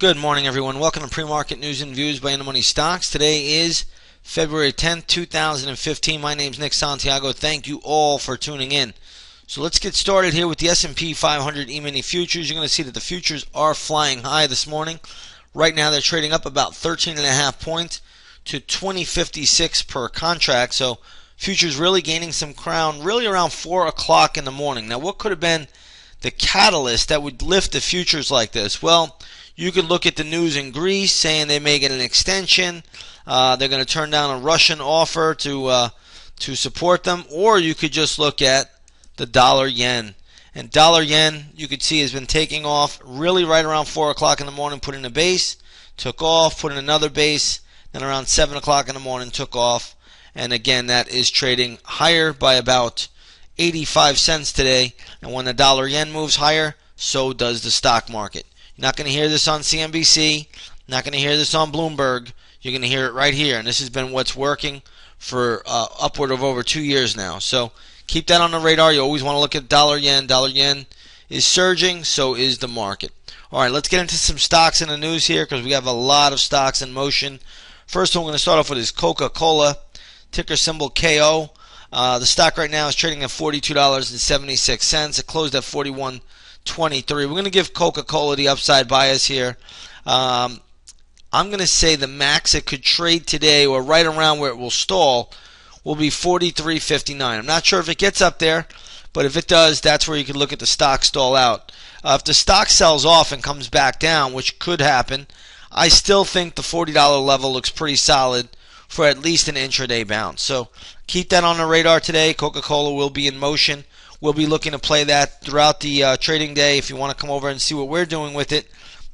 Good morning, everyone. Welcome to Pre-Market News and Views by In the Money Stocks. Today is February 10th, 2015. My name is Nick Santiago. Thank you all for tuning in. So let's get started here with the S&P 500 E-mini futures. You're going to see that the futures are flying high this morning. Right now, they're trading up about 13.5 points to 20.56 per contract. So futures really gaining some ground really around 4 o'clock in the morning. Now, what could have been the catalyst that would lift the futures like this? Well, you could look at the news in Greece saying they may get an extension. They're going to turn down a Russian offer to support them. Or you could just look at the dollar-yen. And dollar-yen, you could see, has been taking off really right around 4 o'clock in the morning, put in a base, took off, put in another base, then around 7 o'clock in the morning took off. And again, that is trading higher by about 85 cents today. And when the dollar-yen moves higher, so does the stock market. You're not going to hear this on CNBC, not going to hear this on Bloomberg. You're going to hear it right here. And this has been what's working for upward of over 2 years now. So keep that on the radar. You always want to look at dollar-yen. Dollar-yen is surging, so is the market. All right, let's get into some stocks in the news here because we have a lot of stocks in motion. First one we're going to start off with is Coca-Cola, ticker symbol KO. The stock right now is trading at $42.76. It closed at $41.23. We're going to give Coca-Cola the upside bias here. I'm going to say the max it could trade today, or right around where it will stall, will be $43.59. I'm not sure if it gets up there, but if it does, that's where you can look at the stock stall out. If the stock sells off and comes back down, which could happen, I still think the $40 level looks pretty solid for at least an intraday bounce. So keep that on the radar today. Coca-Cola will be in motion. We'll be looking to play that throughout the trading day. If you want to come over and see what we're doing with it,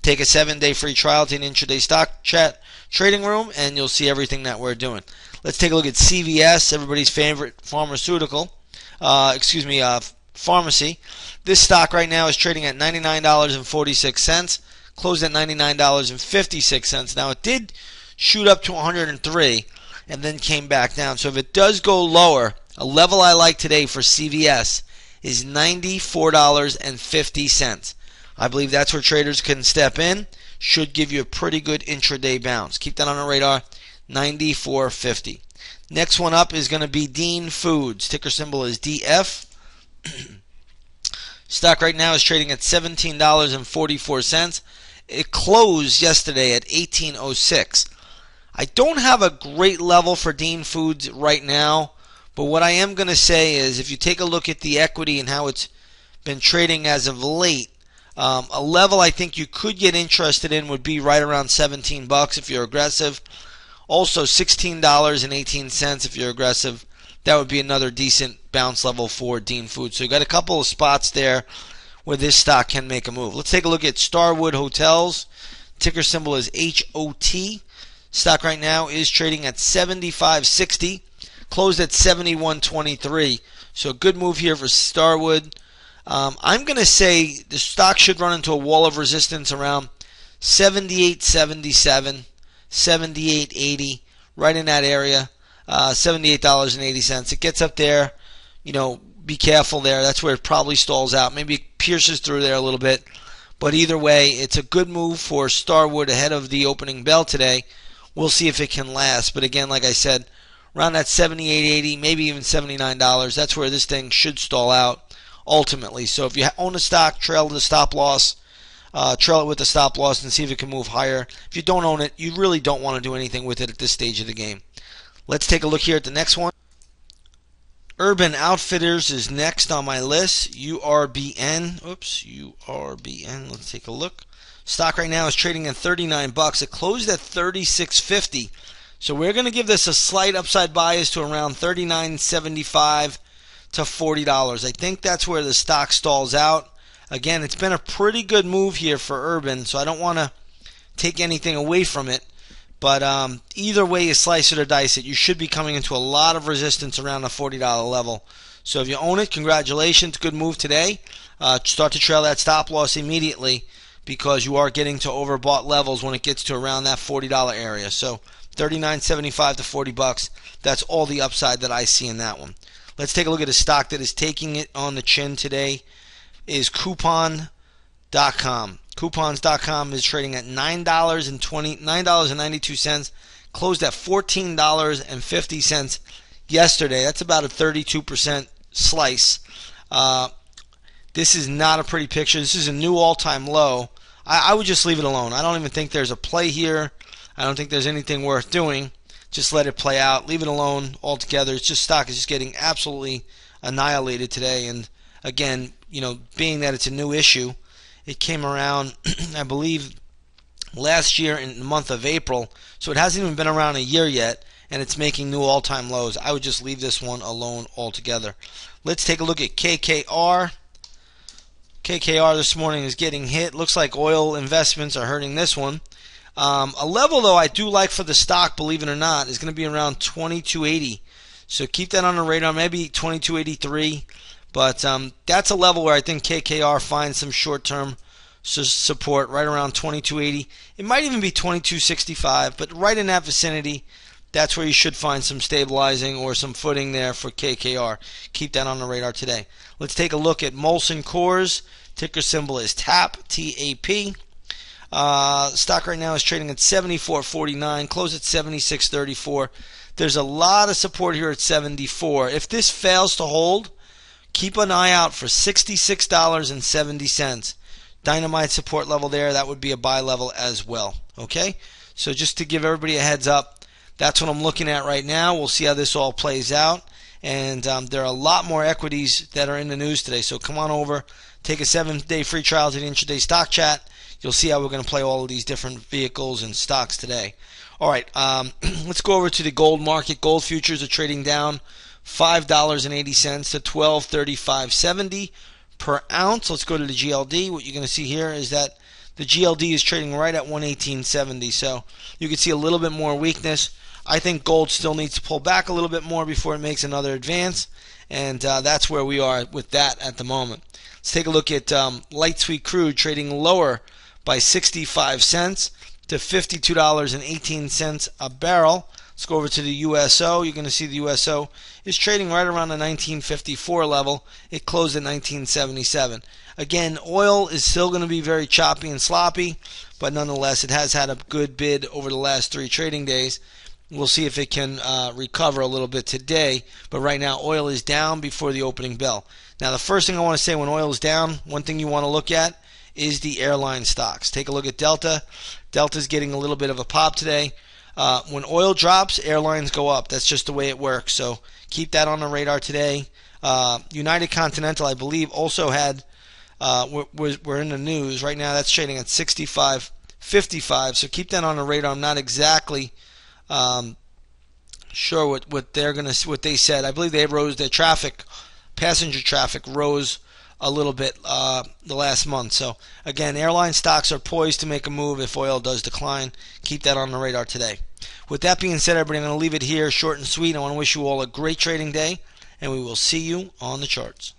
take a 7-day free trial to an intraday stock chat trading room, and you'll see everything that we're doing. Let's take a look at CVS, everybody's favorite pharmacy. This stock right now is trading at $99.46, closed at $99.56. Now, it did shoot up to 103 and then came back down. So if it does go lower, a level I like today for CVS is $94.50. I believe that's where traders can step in. Should give you a pretty good intraday bounce. Keep that on the radar, $94.50. Next one up is going to be Dean Foods. Ticker symbol is DF. Stock right now is trading at $17.44. It closed yesterday at $18.06. I don't have a great level for Dean Foods right now, but what I am going to say is if you take a look at the equity and how it's been trading as of late, a level I think you could get interested in would be right around $17 if you're aggressive. Also $16.18 if you're aggressive. That would be another decent bounce level for Dean Foods. So you got a couple of spots there where this stock can make a move. Let's take a look at Starwood Hotels. Ticker symbol is HOT. Stock right now is trading at $75.60. Closed at $71.23. So a good move here for Starwood. I'm going to say the stock should run into a wall of resistance around $78.77, $78.80, right in that area, $78.80. It gets up there, be careful there. That's where it probably stalls out. Maybe it pierces through there a little bit. But either way, it's a good move for Starwood ahead of the opening bell today. We'll see if it can last. But again, like I said, around that $78.80, maybe even $79. That's where this thing should stall out ultimately. So if you own a stock, trail the stop loss, trail it with the stop loss and see if it can move higher. If you don't own it, you really don't want to do anything with it at this stage of the game. Let's take a look here at the next one. Urban Outfitters is next on my list. URBN. Let's take a look. Stock right now is trading at $39. It closed at $36.50. So we're going to give this a slight upside bias to around $39.75 to $40. I think that's where the stock stalls out. Again, it's been a pretty good move here for Urban, so I don't want to take anything away from it. But either way you slice it or dice it, you should be coming into a lot of resistance around the $40 level. So if you own it, congratulations. Good move today. Start to trail that stop loss immediately because you are getting to overbought levels when it gets to around that $40 area. So $39.75 to $40. That's all the upside that I see in that one. Let's take a look at a stock that is taking it on the chin today. Is Coupon.com. Coupons.com is trading at $9.92. Closed at $14.50 yesterday. That's about a 32% slice. This is not a pretty picture. This is a new all-time low. I would just leave it alone. I don't even think there's a play here. I don't think there's anything worth doing. Just let it play out. Leave it alone altogether. It's just stock is just getting absolutely annihilated today. And again, being that it's a new issue, it came around, I believe, last year in the month of April. So it hasn't even been around a year yet, and it's making new all-time lows. I would just leave this one alone altogether. Let's take a look at KKR. KKR this morning is getting hit. Looks like oil investments are hurting this one. A level, though, I do like for the stock, believe it or not, is going to be around 22.80. So keep that on the radar, maybe 22.83. But that's a level where I think KKR finds some short-term support right around 22.80. It might even be 22.65, but right in that vicinity, that's where you should find some stabilizing or some footing there for KKR. Keep that on the radar today. Let's take a look at Molson Coors. Ticker symbol is TAP, T-A-P. Stock right now is trading at 74.49, close at 76.34. There's a lot of support here at 74. If this fails to hold, keep an eye out for $66.70. Dynamite support level there. That would be a buy level as well. Okay? So just to give everybody a heads up, that's what I'm looking at right now. We'll see how this all plays out. And there are a lot more equities that are in the news today. So come on over, take a 7-day free trial to the intraday stock chat. You'll see how we're going to play all of these different vehicles and stocks today. All right, let's go over to the gold market. Gold futures are trading down $5.80 to $1235.70 per ounce. Let's go to the GLD. What you're going to see here is that the GLD is trading right at 118.70. So you can see a little bit more weakness. I think gold still needs to pull back a little bit more before it makes another advance, and that's where we are with that at the moment. Let's take a look at light sweet crude trading lower by 65 cents to $52.18 a barrel. Let's go over to the USO. You're going to see the USO is trading right around the 1954 level. It closed at 1977. Again, oil is still going to be very choppy and sloppy, but nonetheless, it has had a good bid over the last 3 trading days. We'll see if it can recover a little bit today, but right now oil is down before the opening bell. Now, the first thing I want to say when oil is down, one thing you want to look at is the airline stocks. Take a look at Delta. Delta's getting a little bit of a pop today. When oil drops, airlines go up. That's just the way it works. So keep that on the radar today. United Continental, I believe, also had we're in the news right now. That's trading at 65.55. So keep that on the radar. I'm not exactly sure what they said. I believe they rose their passenger traffic rose a little bit the last month. So again, airline stocks are poised to make a move if oil does decline. Keep that on the radar today. With that being said, everybody, I'm going to leave it here short and sweet. I want to wish you all a great trading day, and we will see you on the charts.